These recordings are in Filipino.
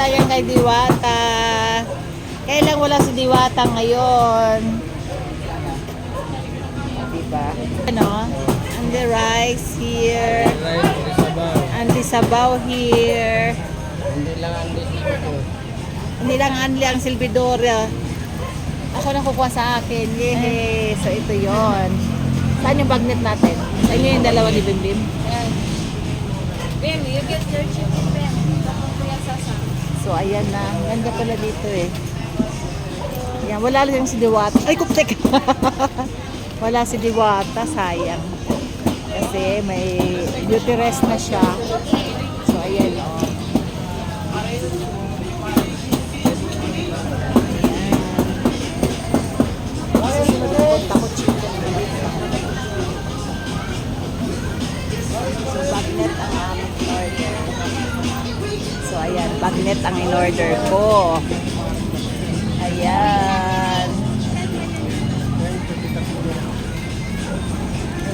lang yan kay Diwata. Kailan wala si Diwata ngayon? Diba? Ano? And the rice here. And the sabaw here. Hindi lang anli ang silbidor. Ako na kukuha sa akin. Yehey. So ito yon. Saan yung bagnet natin? Sa inyo yung dalawa ni Bim Bim? Bim, you get your chicken, Bim. Tapos kuya Sasa. So ayan na. Ganda pala dito eh. Yan. Wala lang si Diwata. Ay, kuptek! Wala si Diwata. Sayang. Kasi may beauty rest na siya. So ayan o. Oh. So ayan, bagnet ang in-order ko. Ayan.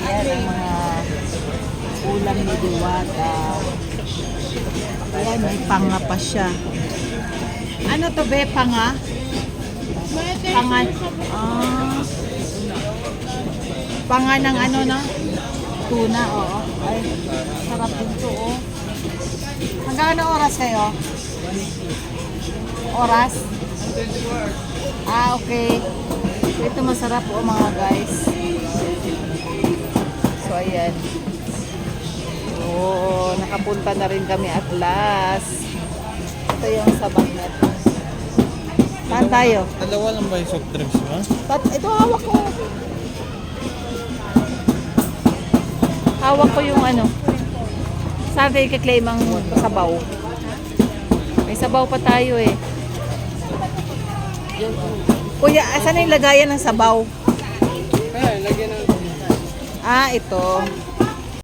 Ayan ang mga ulam ni Diwata. Ayan, may panga pa siya. Ano to be, panga? Panga. Panga ng ano na? Tuna, oo. Ay, sarap din to, oh. Hanggang ano oras kayo? Oras? Okay. Ito masarap po mga guys. So ayan. Oo, nakapunta na rin kami at last. Ito yung sa bagnet. Saan tayo? Dalawa lang ba yung soft drinks mo? Ito hawak ko. Hawak ko yung ano. Saan kayo kiklaim ang sabaw? May sabaw pa tayo eh. Kuya, saan yung lagayan ng sabaw? Kaya, lagyan ng... Ito.